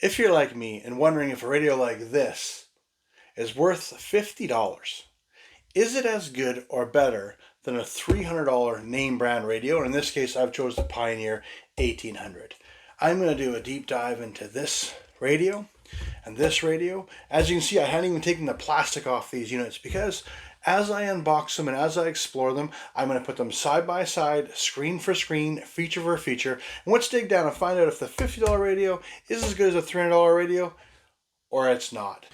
If you're like me and wondering if a radio like this is worth $50, is it as good or better than a $300 name brand radio? And in this case, I've chosen the Pioneer 1800. I'm going to do a deep dive into this radio and this radio. As you can see, I hadn't even taken the plastic off these units because as I unbox them and as I explore them, I'm going to put them side by side, screen for screen, feature for feature, and let's dig down and find out if the $50 radio is as good as a $300 radio or it's not.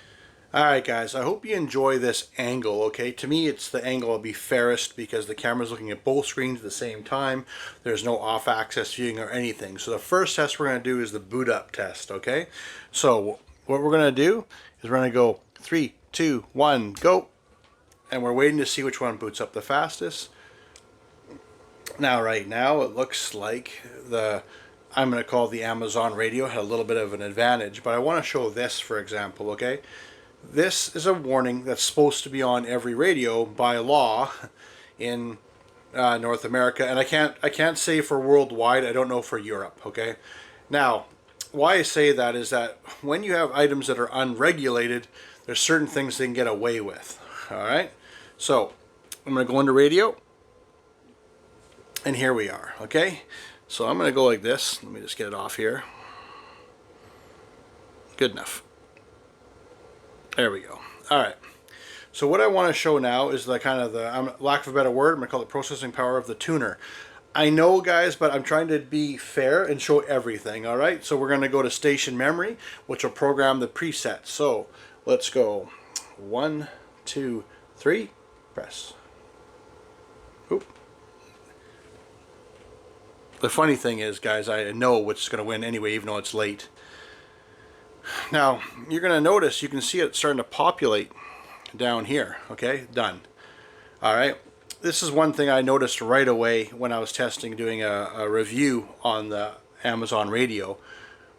Alright guys, I hope you enjoy this angle, okay? To me, it's the angle will be fairest because the camera's looking at both screens at the same time. There's no off-axis viewing or anything. So the first test we're going to do is the boot up test, okay? So what we're going to do is we're going to go 3, 2, 1, go. And we're waiting to see which one boots up the fastest. Now, right now, it looks like I'm going to call the Amazon radio had a little bit of an advantage. But I want to show this, for example, okay? This is a warning that's supposed to be on every radio by law in North America, and I can't say for worldwide. I don't know for Europe. Okay, now why I say that is that when you have items that are unregulated, there's certain things they can get away with. All right, so I'm going to go into radio, and here we are. Okay, so I'm going to go like this. Let me just get it off here. Good enough. There we go. All right. So what I want to show now is the kind of the, lack of a better word, I'm going to call it processing power of the tuner. I know, guys, but I'm trying to be fair and show everything. All right. So we're going to go to station memory, which will program the presets. So let's go 1, 2, 3, press. Oop. The funny thing is, guys, I know what's going to win anyway, even though it's late. Now, you're going to notice, you can see it starting to populate down here. Okay, done. Alright, this is one thing I noticed right away when I was testing, doing a review on the Amazon radio,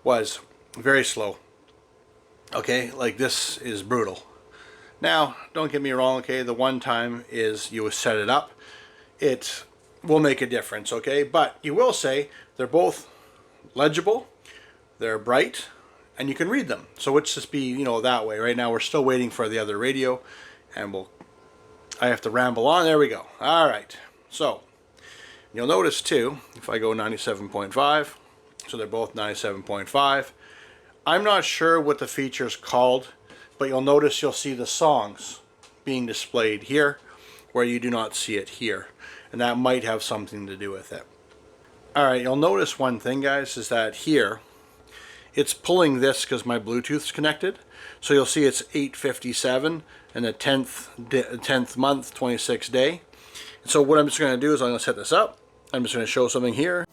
was very slow. Okay, like this is brutal. Now, don't get me wrong, okay, the one time is you set it up, it will make a difference, okay, but you will say they're both legible, they're bright, and you can read them. So let's just be, you know, that way. Right now we're still waiting for the other radio, and I have to ramble on. There we go. All right. So you'll notice too, if I go 97.5, so they're both 97.5. I'm not sure what the feature's called, but you'll notice you'll see the songs being displayed here, where you do not see it here, and that might have something to do with it. All right. You'll notice one thing, guys, is that here, it's pulling this because my Bluetooth's connected. So you'll see it's 8:57 and the 10th month, 26th day. So what I'm just going to do is I'm going to set this up. I'm just going to show something here.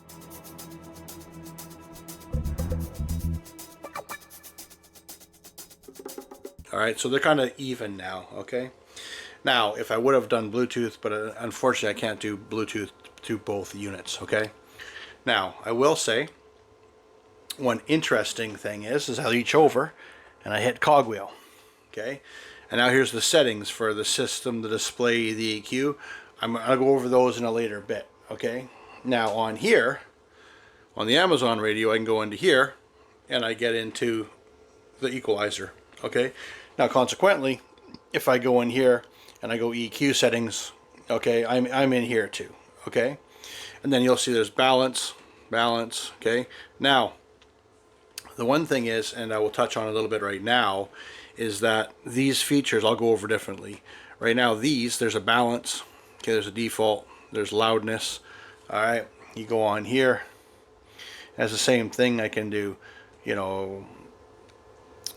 Alright, so they're kind of even now, okay? Now, if I would have done Bluetooth, but unfortunately I can't do Bluetooth to both units, okay? Now, I will say, one interesting thing is I reach over and I hit cogwheel, okay? And now here's the settings for the system, the display, the EQ. I'll go over those in a later bit, okay? Now on here, on the Amazon radio, I can go into here and I get into the equalizer, okay? Now consequently, if I go in here and I go EQ settings, okay, I'm in here too, okay? And then you'll see there's balance, okay? Now, the one thing is, and I will touch on a little bit right now, is that these features I'll go over differently. Right now there's a balance, okay, there's a default, there's loudness, alright, you go on here, that's the same thing I can do, you know,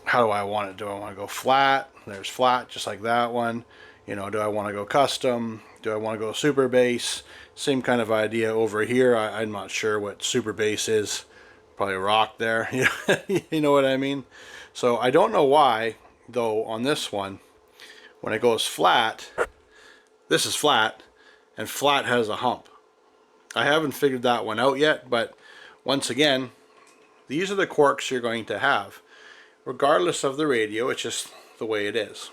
how do I want it? Do I want to go flat? There's flat, just like that one. You know, do I want to go custom? Do I want to go super bass? Same kind of idea over here. I'm not sure what super bass is. Probably rock there. You know what I mean? So I don't know why, though, on this one, when it goes flat, this is flat, and flat has a hump. I haven't figured that one out yet, but once again, these are the quirks you're going to have. Regardless of the radio, it's just the way it is.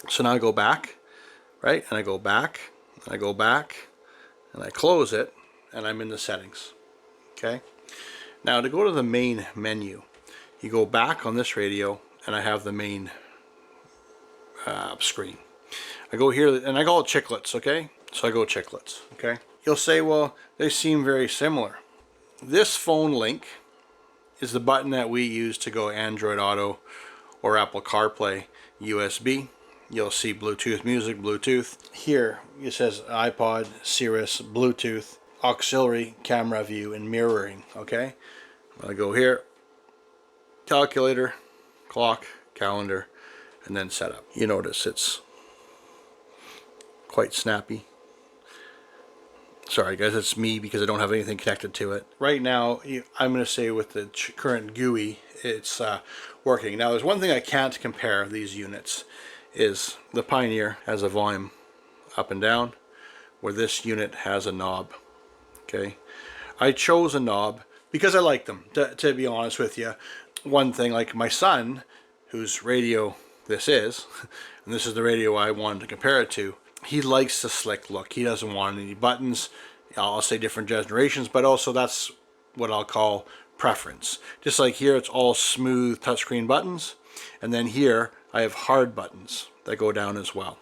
So now I go back, right? And I go back, and I go back, and I close it, and I'm in the settings. Okay? Now to go to the main menu, You go back on this radio, and I have the main screen. I go here, and I call it chiclets, okay? So I go chiclets, okay? You'll say, well, they seem very similar. This phone link is the button that we use to go Android Auto or Apple CarPlay USB. You'll see Bluetooth music, Bluetooth. Here it says iPod, Cirrus, Bluetooth, auxiliary, camera view, and mirroring, okay? I go here, calculator, clock, calendar, and then setup. You notice it's quite snappy. Sorry guys, it's me because I don't have anything connected to it. Right now, I'm going to say with the current GUI, it's working. Now there's one thing I can't compare these units, is the Pioneer has a volume up and down, where this unit has a knob. Okay, I chose a knob because I like them, to be honest with you. One thing, like my son, whose radio this is, and this is the radio I wanted to compare it to, he likes the slick look. He doesn't want any buttons. I'll say different generations, but also that's what I'll call preference. Just like here, it's all smooth touchscreen buttons, and then here I have hard buttons that go down as well.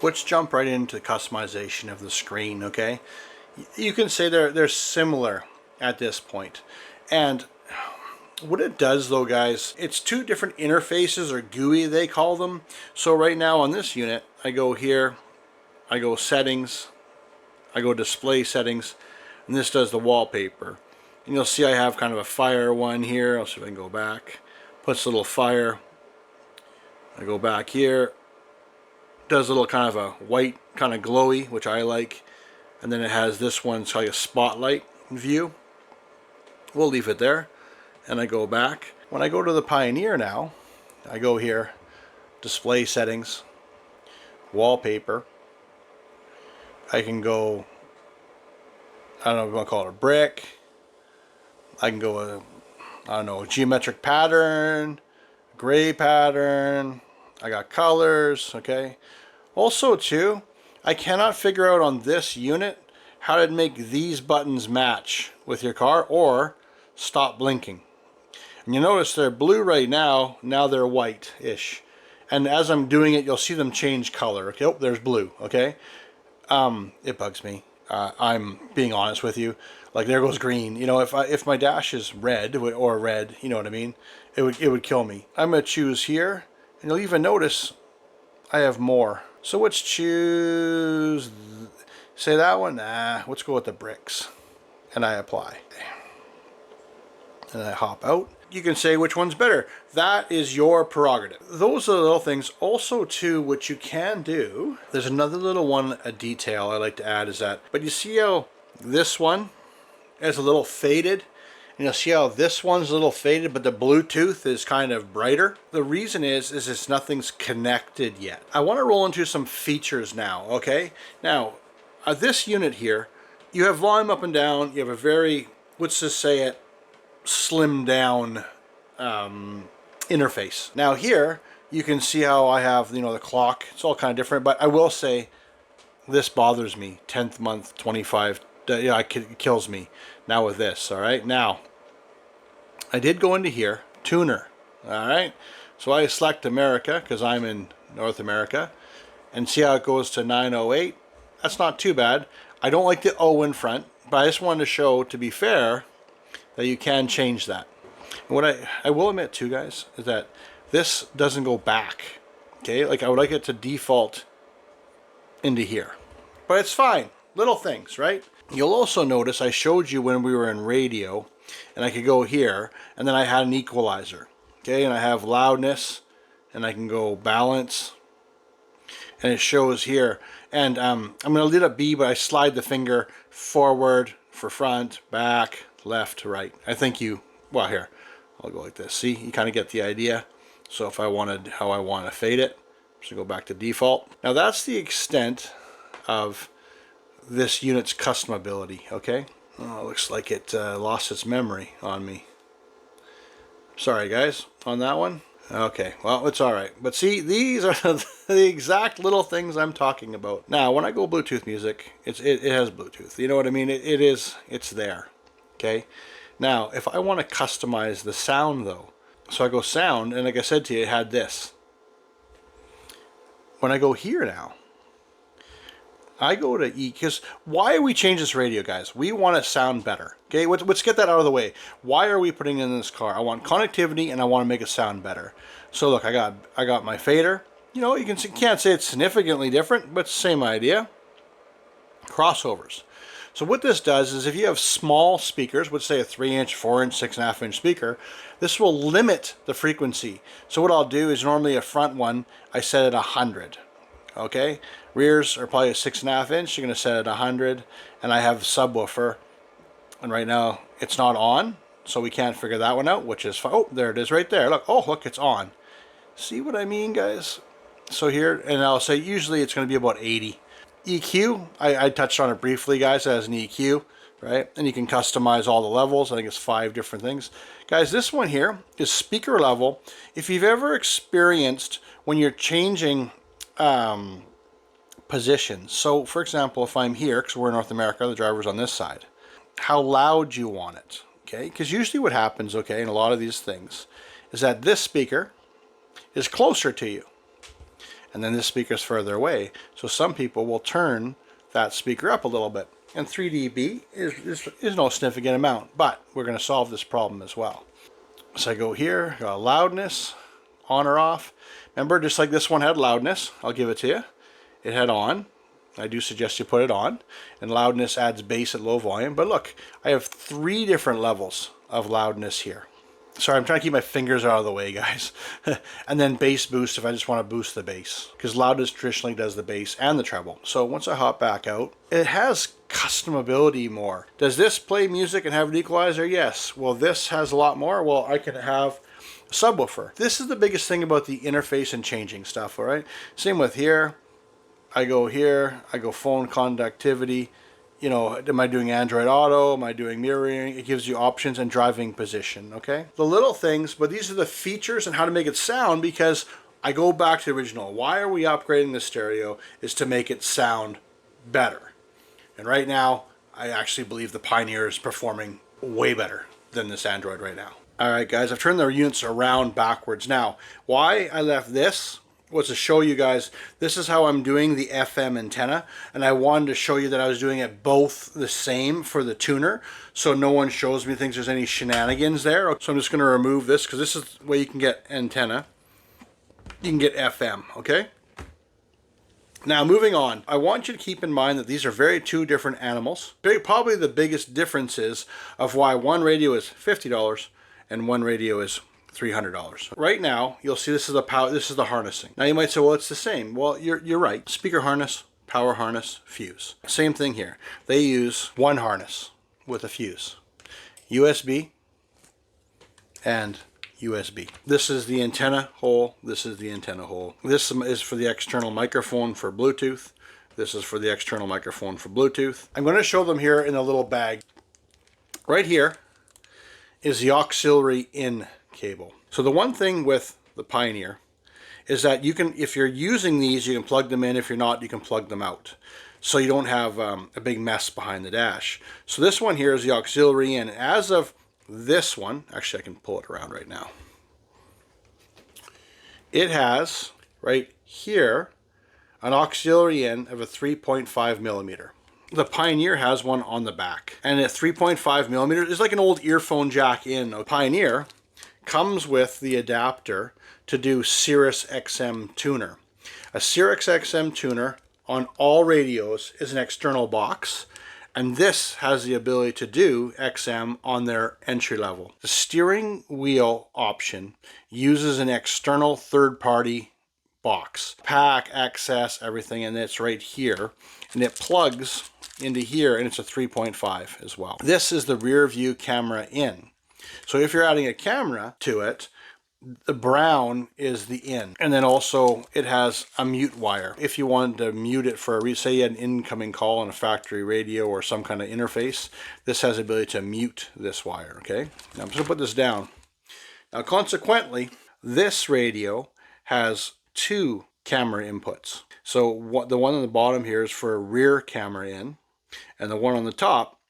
Let's jump right into customization of the screen, okay? You can say they're similar at this point. And what it does though, guys, it's two different interfaces, or GUI they call them. So right now on this unit, I go here, I go settings, I go display settings, and this does the wallpaper. And you'll see I have kind of a fire one here. I'll see if I can go back. Puts a little fire. I go back here. Does a little kind of a white, kind of glowy, which I like. And then it has this one, it's like a spotlight view. We'll leave it there. And I go back. When I go to the Pioneer now, I go here, display settings, wallpaper. I can go, I don't know if you want to call it a brick. I can go I don't know, geometric pattern, gray pattern. I got colors, okay. Also too, I cannot figure out on this unit how to make these buttons match with your car or stop blinking. And you notice they're blue right now, now they're white-ish. And as I'm doing it, you'll see them change color. Okay, oh, there's blue, okay. It bugs me. I'm being honest with you. Like, there goes green. You know, if my dash is red or red, you know what I mean, it would kill me. I'm gonna choose here, and you'll even notice I have more. So let's choose. Say that one. Nah, let's go with the bricks, and I apply, and I hop out. You can say which one's better. That is your prerogative. Those are the little things. Also, too, what you can do, there's another little one, a detail I like to add is that, but you see how this one is a little faded? And you'll see how this one's a little faded, but the Bluetooth is kind of brighter. The reason is it's nothing's connected yet. I want to roll into some features now, okay? Now, this unit here, you have volume up and down. You have a very, let's just say it, slimmed down interface. Now here you can see how I have, you know, the clock. It's all kind of different, but I will say this bothers me. 10th month, 25. Yeah, it kills me now with this. All right, now I did go into here, tuner. All right, so I select America because I'm in North America, and see how it goes to 908. That's not too bad. I don't like the O in front, but I just wanted to show, to be fair, that you can change that. And what I will admit too, guys, is that this doesn't go back. Okay, like I would like it to default into here, but it's fine. Little things, right? You'll also notice I showed you when we were in radio, and I could go here, and then I had an equalizer. Okay, and I have loudness, and I can go balance, and it shows here. And I'm going to leave it B, but I slide the finger forward for front, back, left to right. I think well, here, I'll go like this. See, you kind of get the idea. So if I wanted how I want to fade it, so go back to default. Now that's the extent of this unit's customability, okay? Oh, looks like it lost its memory on me. Sorry guys, on that one. Okay, well, it's all right. But see, these are the exact little things I'm talking about. Now, when I go Bluetooth music, it has Bluetooth. You know what I mean? It's there. Okay. Now, if I want to customize the sound, though, So I go sound, and like I said to you, it had this. When I go here now, I go to E, because why are we changing this radio, guys? We want it to sound better. Okay, let's get that out of the way. Why are we putting it in this car? I want connectivity and I want to make it sound better. So look, I got my fader. You know, can't say it's significantly different, but it's the same idea. Crossovers. So what this does is if you have small speakers, let's say a 3-inch, 4-inch, 6.5-inch speaker, this will limit the frequency. So what I'll do is normally a front one, I set it 100. Okay, rears are probably a 6.5-inch. You're going to set it 100, and I have a subwoofer, and right now it's not on, so we can't figure that one out, which is fine. Oh, there it is right there. Look, oh, look, it's on. See what I mean, guys? So here, and I'll say usually it's going to be about 80. EQ, I touched on it briefly, guys, as an EQ, right? And you can customize all the levels. I think it's 5 different things. Guys, this one here is speaker level. If you've ever experienced when you're changing positions. So, for example, if I'm here, because we're in North America, the driver's on this side, how loud you want it, okay? Because usually what happens, okay, in a lot of these things, is that this speaker is closer to you, and then this speaker is further away. So some people will turn that speaker up a little bit. And 3 dB is no significant amount, but we're going to solve this problem as well. So I go here, got loudness, on or off. Remember, just like this one had loudness, I'll give it to you. It had on. I do suggest you put it on. And loudness adds bass at low volume. But look, I have 3 different levels of loudness here. Sorry, I'm trying to keep my fingers out of the way, guys. And then bass boost if I just want to boost the bass. Because loudness traditionally does the bass and the treble. So once I hop back out, it has customability more. Does this play music and have an equalizer? Yes. Well, this has a lot more. Well, I can have a subwoofer. This is the biggest thing about the interface and changing stuff, all right? Same with here. I go here. I go phone conductivity. You know, am I doing Android Auto? Am I doing mirroring? It gives you options and driving position, okay? The little things, but these are the features and how to make it sound, because I go back to the original. Why are we upgrading the stereo? Is to make it sound better. And right now, I actually believe the Pioneer is performing way better than this Android right now. All right, guys, I've turned the units around backwards. Now, why I left this was to show you guys, this is how I'm doing the FM antenna, and I wanted to show you that I was doing it both the same for the tuner, so no one shows me thinks there's any shenanigans there. So I'm just going to remove this, because this is the way you can get antenna. You can get FM, okay? Now, moving on, I want you to keep in mind that these are 2 different animals. Probably the biggest differences of why one radio is $50 and one radio is $300. Right now, you'll see this is the harnessing. Now you might say, well, it's the same. Well, you're right. Speaker harness, power harness, fuse. Same thing here. They use one harness with a fuse. USB and USB. This is the antenna hole. This is the antenna hole. This is for the external microphone for Bluetooth. This is for the external microphone for Bluetooth. I'm going to show them here in a little bag. Right here is the auxiliary in cable. So the one thing with the Pioneer is that you can, if you're using these, you can plug them in. If you're not, you can plug them out. So you don't have a big mess behind the dash. So this one here is the auxiliary in. As of this one, actually I can pull it around right now. It has, right here, an auxiliary in of a 3.5 millimeter. The Pioneer has one on the back. And at 3.5 millimeters is like an old earphone jack in. A Pioneer comes with the adapter to do Sirius XM tuner. A Sirius XM tuner on all radios is an external box, and this has the ability to do XM on their entry level. The steering wheel option uses an external third-party box. Pack, access, everything, and it's right here, and it plugs into here, and it's a 3.5 as well. This is the rear view camera in. So if you're adding a camera to it, the brown is the in. And then also it has a mute wire. If you wanted to mute it for say you had an incoming call on a factory radio or some kind of interface, this has the ability to mute this wire, okay? Now I'm just gonna put this down. Now consequently, this radio has 2 camera inputs. So the one on the bottom here is for a rear camera in, and the one on the top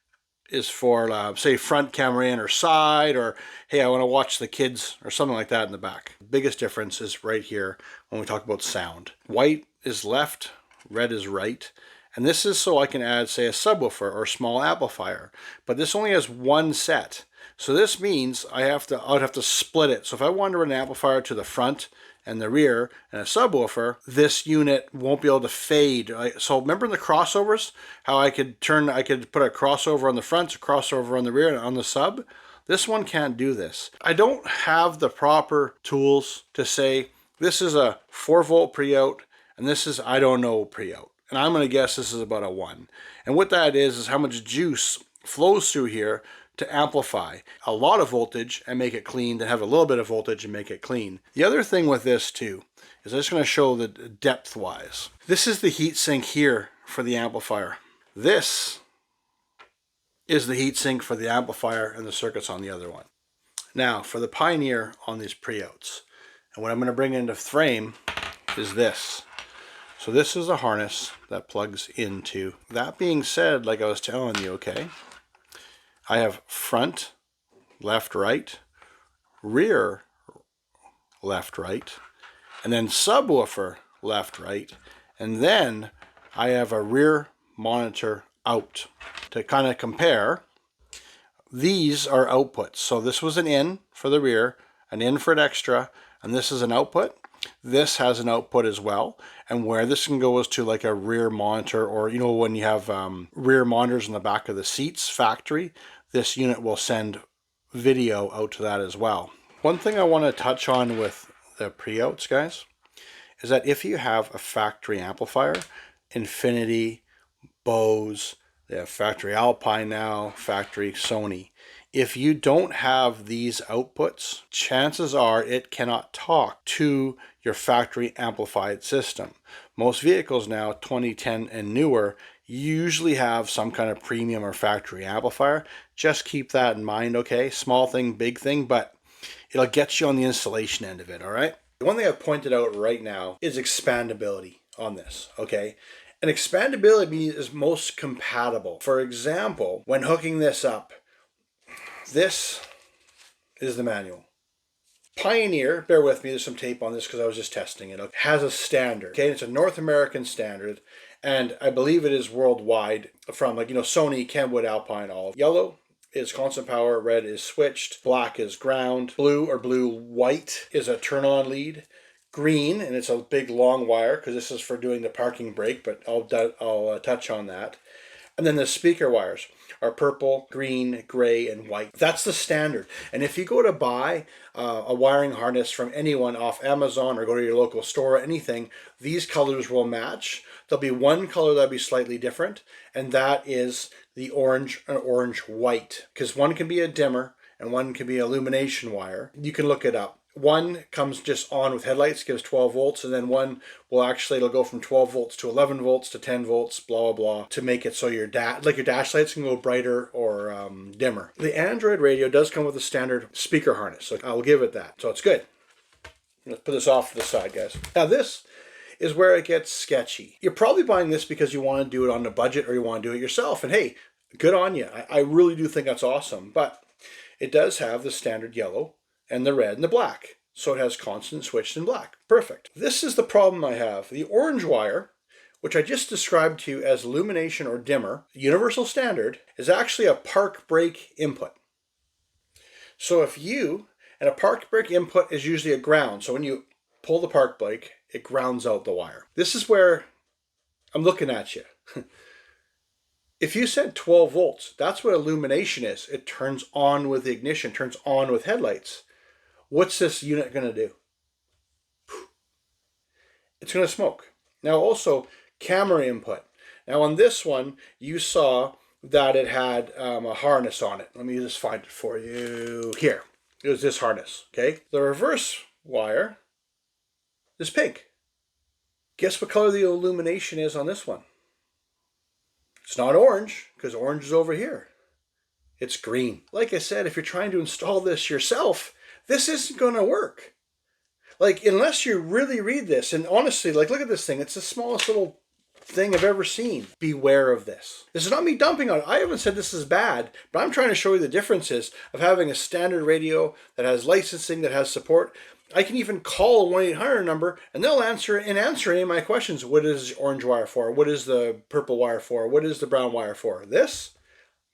is for, say, front camera in or side, or hey, I want to watch the kids or something like that in the back. The biggest difference is right here when we talk about sound. White is left, red is right. And this is so I can add, say, a subwoofer or small amplifier. But this only has one set. So this means I would have to split it. So if I wanted to run an amplifier to the front and the rear and a subwoofer, this unit won't be able to fade. So remember in the crossovers, how I could put a crossover on the front, a crossover on the rear, and on the sub? This one can't do this. I don't have the proper tools to say, this is a 4-volt pre-out, and this is, I don't know, pre-out. And I'm going to guess this is about a 1. And what that is how much juice flows through here to amplify a lot of voltage and make it clean, to have a little bit of voltage and make it clean. The other thing with this too is I'm just going to show the depth wise. This is the heat sink here for the amplifier. This is the heat sink for the amplifier and the circuits on the other one. Now for the Pioneer on these pre-outs, and what I'm going to bring into frame is this. So this is a harness that plugs into. That being said, like I was telling you, okay, I have front, left, right, rear, left, right, and then subwoofer, left, right, and then I have a rear monitor out. To kind of compare, these are outputs. So this was an in for the rear, an in for an extra, and this is an output. This has an output as well, and where this can go is to like a rear monitor, or you know when you have rear monitors in the back of the seats factory, this unit will send video out to that as well. One thing I want to touch on with the pre-outs, guys, is that if you have a factory amplifier, Infinity, Bose, they have factory Alpine now, factory Sony. If you don't have these outputs, chances are it cannot talk to your factory amplified system. Most vehicles now, 2010 and newer, usually have some kind of premium or factory amplifier. Just keep that in mind, okay? Small thing, big thing, but it'll get you on the installation end of it, all right? The one thing I've pointed out right now is expandability on this, okay? And expandability is most compatible. For example, when hooking this up, this is the manual. Pioneer, bear with me, there's some tape on this because I was just testing it, has a standard. Okay, it's a North American standard, and I believe it is worldwide from, like, you know, Sony, Kenwood, Alpine, all. Yellow is constant power, red is switched, black is ground, blue or blue-white is a turn-on lead, green, and it's a big long wire because this is for doing the parking brake, but I'll touch on that. And then the speaker wires are purple, green, gray, and white. That's the standard. And if you go to buy a wiring harness from anyone off Amazon or go to your local store or anything, these colors will match. There'll be one color that'll be slightly different, and that is the orange and orange-white, because one can be a dimmer and one can be an illumination wire. You can look it up. One comes just on with headlights, gives 12 volts, and then one will actually, it'll go from 12 volts to 11 volts to 10 volts, blah, blah, blah, to make it so your dash lights can go brighter or dimmer. The Android radio does come with a standard speaker harness, so I'll give it that. So it's good. Let's put this off to the side, guys. Now this is where it gets sketchy. You're probably buying this because you want to do it on a budget or you want to do it yourself. And hey, good on you. I really do think that's awesome. But it does have the standard yellow and the red and the black. So it has constant, switched, and black. Perfect. This is the problem I have. The orange wire, which I just described to you as illumination or dimmer, universal standard, is actually a park brake input. So and a park brake input is usually a ground. So when you pull the park brake, it grounds out the wire. This is where I'm looking at you. If you said 12 volts, that's what illumination is. It turns on with the ignition, turns on with headlights. What's this unit going to do? It's going to smoke. Now also, camera input. Now on this one, you saw that it had a harness on it. Let me just find it for you. Here, it was this harness, okay? The reverse wire is pink. Guess what color the illumination is on this one? It's not orange, because orange is over here. It's green. Like I said, if you're trying to install this yourself, this isn't going to work. Like, unless you really read this, and honestly, like, look at this thing. It's the smallest little thing I've ever seen. Beware of this. This is not me dumping on it. I haven't said this is bad, but I'm trying to show you the differences of having a standard radio that has licensing, that has support. I can even call a 1-800 number and they'll answer any of my questions. What is orange wire for? What is the purple wire for? What is the brown wire for? This?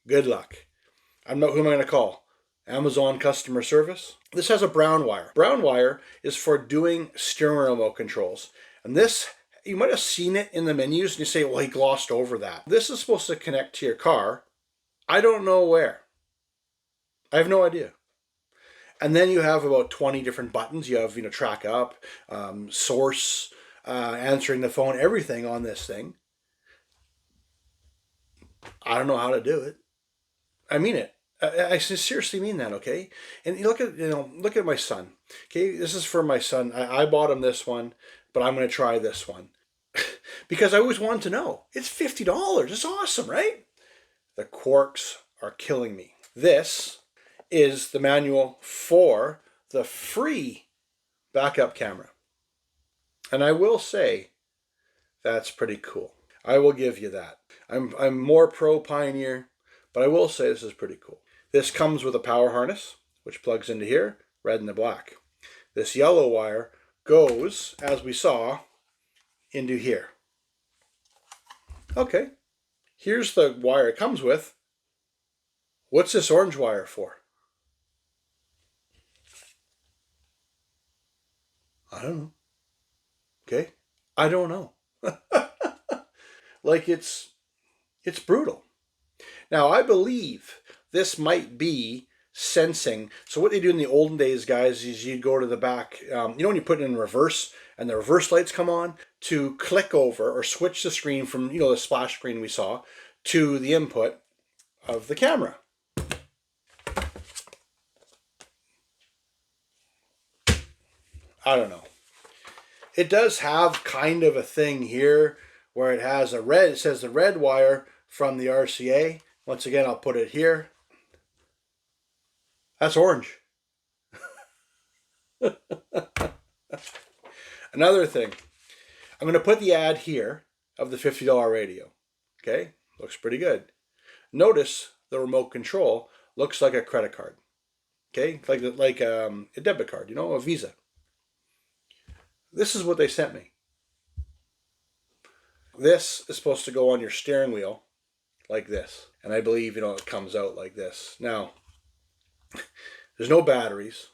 Good luck. Who am I going to call? Amazon customer service? This has a brown wire. Brown wire is for doing steering remote controls. And this, you might have seen it in the menus and you say, well, he glossed over that. This is supposed to connect to your car. I don't know where. I have no idea. And then you have about 20 different buttons. You have, track up, source, answering the phone, everything on this thing. I don't know how to do it. I mean it. I seriously mean that, okay? And look at my son. Okay, this is for my son. I bought him this one, but I'm going to try this one. Because I always wanted to know. It's $50. It's awesome, right? The quarks are killing me. This is the manual for the free backup camera. And I will say that's pretty cool. I will give you that. I'm more pro Pioneer, but I will say this is pretty cool. This comes with a power harness, which plugs into here, red and the black. This yellow wire goes, as we saw, into here. Okay, here's the wire it comes with. What's this orange wire for? I don't know. Okay? I don't know. Like it's brutal. Now, I believe this might be sensing. So what they do in the olden days, guys, is you'd go to the back, when you put it in reverse and the reverse lights come on, to click over or switch the screen from, the splash screen we saw to the input of the camera. I don't know. It does have kind of a thing here where it has it says the red wire from the RCA. Once again, I'll put it here. That's orange. Another thing, I'm going to put the ad here of the $50 radio. Okay, looks pretty good. Notice the remote control looks like a credit card. Okay, like a debit card, a Visa. This is what they sent me. This is supposed to go on your steering wheel like this. And I believe, it comes out like this. Now, there's no batteries,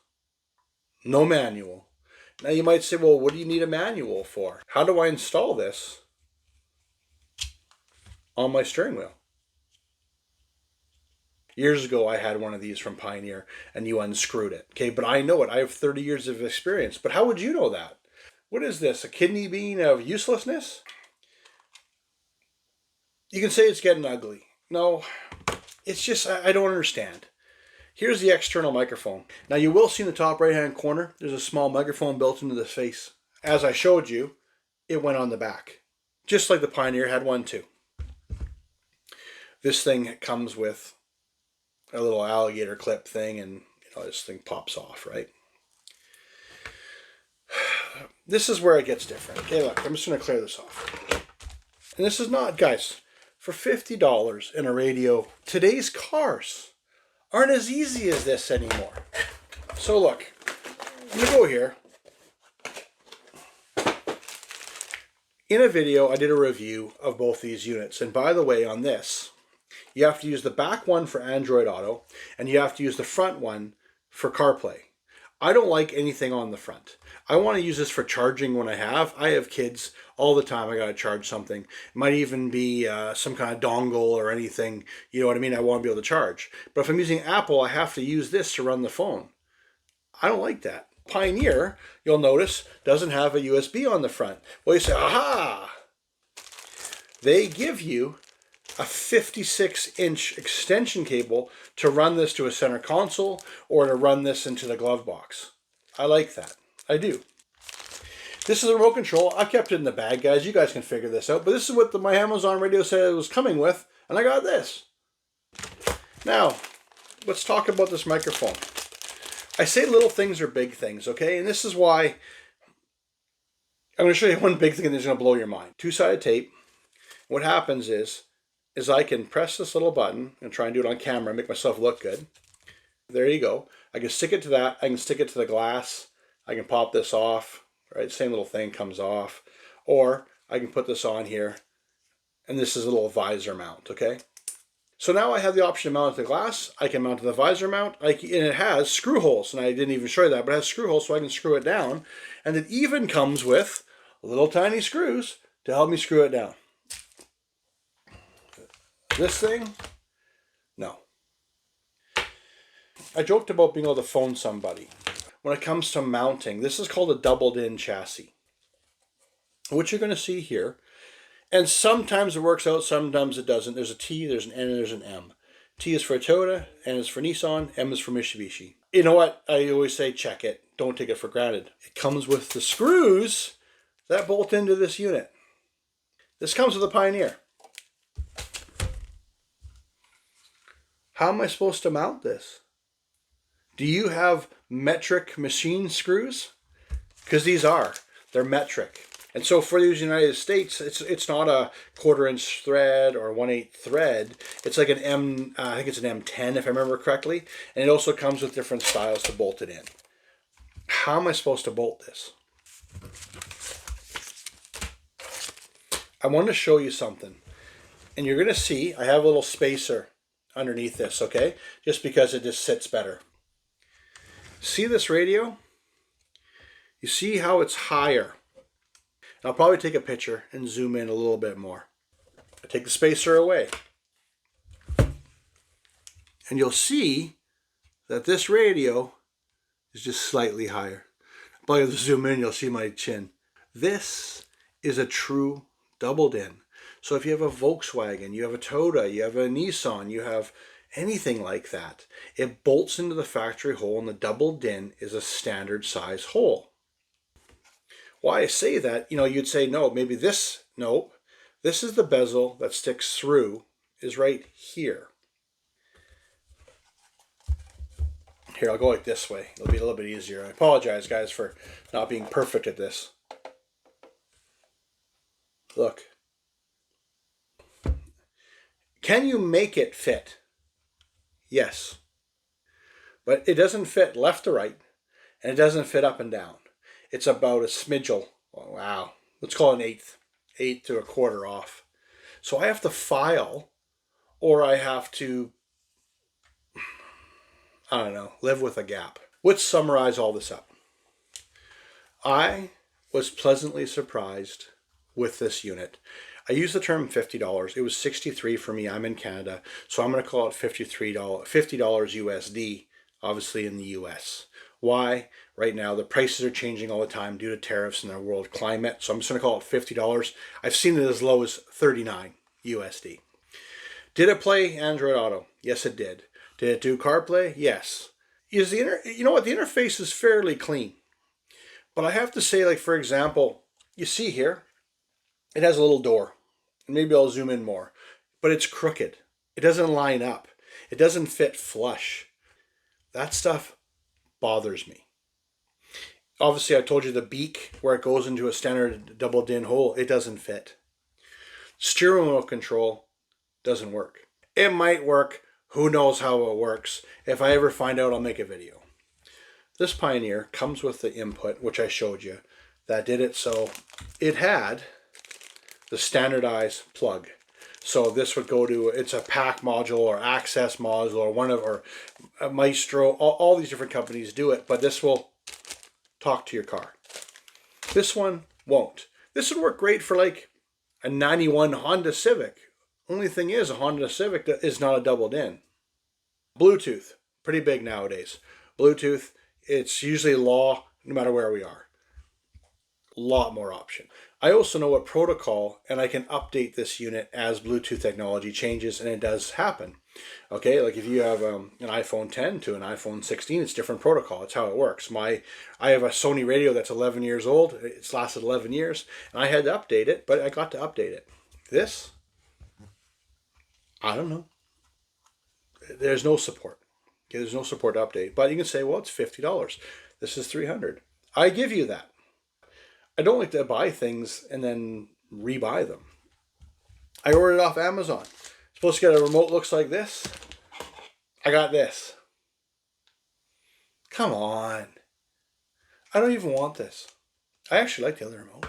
no manual. Now you might say, well, what do you need a manual for? How do I install this on my steering wheel? Years ago, I had one of these from Pioneer and you unscrewed it. Okay, but I know it. I have 30 years of experience. But how would you know that? What is this? A kidney bean of uselessness? You can say it's getting ugly. No, it's just, I don't understand. Here's the external microphone. Now you will see in the top right hand corner, there's a small microphone built into the face. As I showed you, it went on the back. Just like the Pioneer had one too. This thing comes with a little alligator clip thing and this thing pops off, right? This is where it gets different. Okay, look, I'm just going to clear this off. And this is not, guys, for $50 in a radio, today's cars aren't as easy as this anymore. So look, I'm going to go here. In a video, I did a review of both these units. And by the way, on this, you have to use the back one for Android Auto, and you have to use the front one for CarPlay. I don't like anything on the front. I want to use this for charging when I have kids all the time. I got to charge something. It might even be some kind of dongle or anything. You know what I mean? I want to be able to charge. But if I'm using Apple, I have to use this to run the phone. I don't like that. Pioneer, you'll notice, doesn't have a USB on the front. Well, you say, aha! They give you a 56-inch extension cable to run this to a center console or to run this into the glove box. I like that. I do. This is a remote control. I kept it in the bag, guys. You guys can figure this out. But this is what my Amazon radio said it was coming with, and I got this. Now, let's talk about this microphone. I say little things are big things, okay? And this is why I'm going to show you one big thing that's going to blow your mind. Two-sided tape. what happens is I can press this little button and try and do it on camera, make myself look good. There you go. I can stick it to that. I can stick it to the glass. I can pop this off, right? Same little thing comes off. Or I can put this on here, and this is a little visor mount, okay? So now I have the option to mount it to the glass. I can mount it to the visor mount, and it has screw holes, and I didn't even show you that, but it has screw holes so I can screw it down. And it even comes with little tiny screws to help me screw it down. This thing, no. I joked about being able to phone somebody. When it comes to mounting, this is called a doubled-in chassis. What you're going to see here, and sometimes it works out, sometimes it doesn't. There's a T, there's an N, and there's an M. T is for Toyota, N is for Nissan, M is for Mitsubishi. You know what? I always say check it. Don't take it for granted. It comes with the screws that bolt into this unit. This comes with a Pioneer. How am I supposed to mount this? Do you have metric machine screws? Because they're metric. And so for these United States, it's not a 1/4-inch thread or 1/8 thread. It's like an I think it's an M10 if I remember correctly. And it also comes with different styles to bolt it in. How am I supposed to bolt this? I want to show you something. And you're going to see, I have a little spacer underneath this, okay? Just because it just sits better. See this radio? You see how it's higher? And I'll probably take a picture and zoom in a little bit more. I take the spacer away. And you'll see that this radio is just slightly higher. But if you zoom in, you'll see my chin. This is a true doubled-in. So if you have a Volkswagen, you have a Toyota, you have a Nissan, you have anything like that, it bolts into the factory hole, and the doubled-in is a standard size hole. Why I say that, you'd say, no, maybe this, no, this is the bezel that sticks through, is right here. Here, I'll go like this way. It'll be a little bit easier. I apologize, guys, for not being perfect at this. Look. Can you make it fit? Yes. But it doesn't fit left to right, and it doesn't fit up and down. It's about a smidgel. Wow. Let's call it an eighth to a quarter off. So I have to file, or I have to, I don't know, live with a gap. Let's summarize all this up. I was pleasantly surprised with this unit. I use the term $50. It was $63 for me. I'm in Canada, so I'm going to call it $50 USD, obviously in the US. Why? Right now, the prices are changing all the time due to tariffs and the world climate, so I'm just going to call it $50. I've seen it as low as $39 USD. Did it play Android Auto? Yes, it did. Did it do CarPlay? Yes. You know what? The interface is fairly clean. But I have to say, like, for example, you see here, it has a little door. Maybe I'll zoom in more. But it's crooked. It doesn't line up. It doesn't fit flush. That stuff bothers me. Obviously, I told you the beak, where it goes into a standard double-din hole, it doesn't fit. Steering wheel control doesn't work. It might work. Who knows how it works? If I ever find out, I'll make a video. This Pioneer comes with the input, which I showed you, that did it. So it had the standardized plug. So this would go to, it's a pack module or access module or a Maestro. All these different companies do it, but this will talk to your car. This one won't. This would work great for like a 91 Honda Civic. Only thing is, a Honda Civic is not a doubled-in. Bluetooth, pretty big nowadays. Bluetooth, it's usually law no matter where we are. A lot more option. I also know what protocol, and I can update this unit as Bluetooth technology changes, and it does happen. Okay, like if you have an iPhone 10 to an iPhone 16, it's different protocol. It's how it works. I have a Sony radio that's 11 years old. It's lasted 11 years, and I had to update it, but I got to update it. This, I don't know. There's no support. Okay, there's no support to update. But you can say, well, it's $50. This is $300. I give you that. I don't like to buy things and then rebuy them. I ordered it off Amazon. Supposed to get a remote looks like this. I got this. Come on. I don't even want this. I actually like the other remote.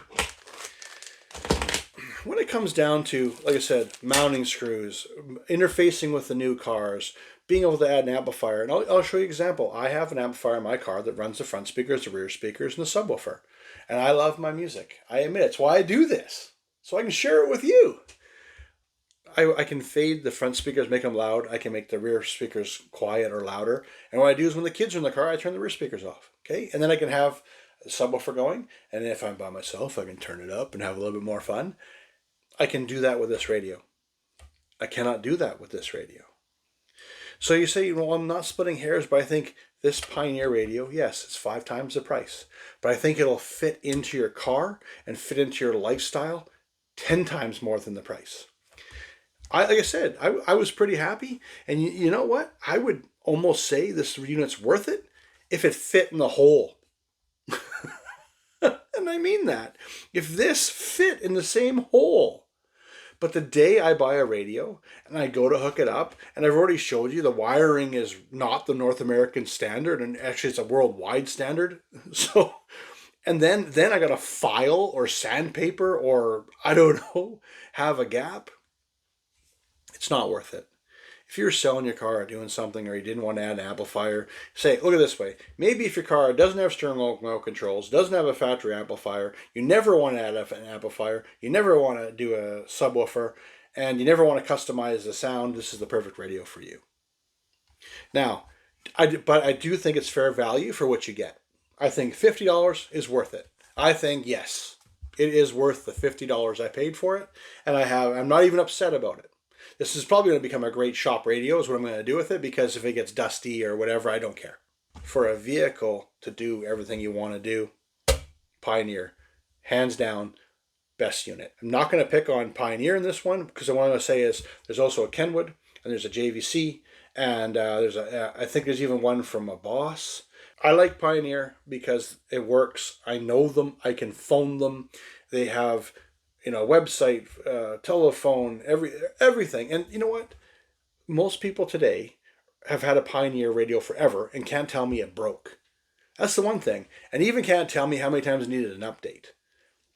When it comes down to, like I said, mounting screws, interfacing with the new cars, being able to add an amplifier, and I'll show you an example. I have an amplifier in my car that runs the front speakers, the rear speakers, and the subwoofer. And I love my music. I admit it. It's why I do this. So I can share it with you. I can fade the front speakers, make them loud. I can make the rear speakers quiet or louder. And what I do is when the kids are in the car, I turn the rear speakers off. Okay? And then I can have a subwoofer going. And if I'm by myself, I can turn it up and have a little bit more fun. I can do that with this radio. I cannot do that with this radio. So you say, well, I'm not splitting hairs, but I think this Pioneer radio, yes, it's 5 times the price. But I think it'll fit into your car and fit into your lifestyle 10 times more than the price. Like I said, I was pretty happy. And you know what? I would almost say this unit's worth it if it fit in the hole. And I mean that. If this fit in the same hole. But the day I buy a radio and I go to hook it up, and I've already showed you the wiring is not the North American standard, and actually it's a worldwide standard. So, and then I got to file or sandpaper or I don't know, have a gap. It's not worth it. If you're selling your car or doing something, or you didn't want to add an amplifier, say, look at it this way. Maybe if your car doesn't have steering wheel controls, doesn't have a factory amplifier, you never want to add an amplifier, you never want to do a subwoofer, and you never want to customize the sound, this is the perfect radio for you. Now, but I do think it's fair value for what you get. I think $50 is worth it. I think, yes, it is worth the $50 I paid for it, and I'm not even upset about it. This is probably going to become a great shop radio is what I'm going to do with it, because if it gets dusty or whatever, I don't care. For a vehicle to do everything you want to do, Pioneer, hands down, best unit. I'm not going to pick on Pioneer in this one, because what I want to say is there's also a Kenwood, and there's a JVC, and I think there's even one from a Boss. I like Pioneer because it works. I know them. I can phone them. They have website, telephone, everything. And you know what? Most people today have had a Pioneer radio forever and can't tell me it broke. That's the one thing. And even can't tell me how many times it needed an update.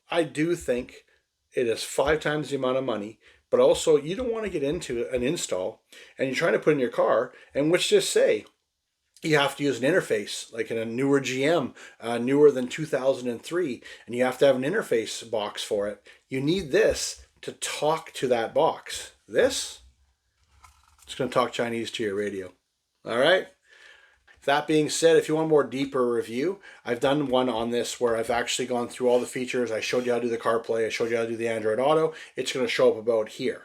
I do think it is 5 times the amount of money, but also you don't want to get into an install and you're trying to put in your car, and let's just say you have to use an interface, like in a newer GM, newer than 2003, and you have to have an interface box for it. You need this to talk to that box. This, it's going to talk Chinese to your radio. All right? That being said, if you want a more deeper review, I've done one on this where I've actually gone through all the features. I showed you how to do the CarPlay. I showed you how to do the Android Auto. It's going to show up about here.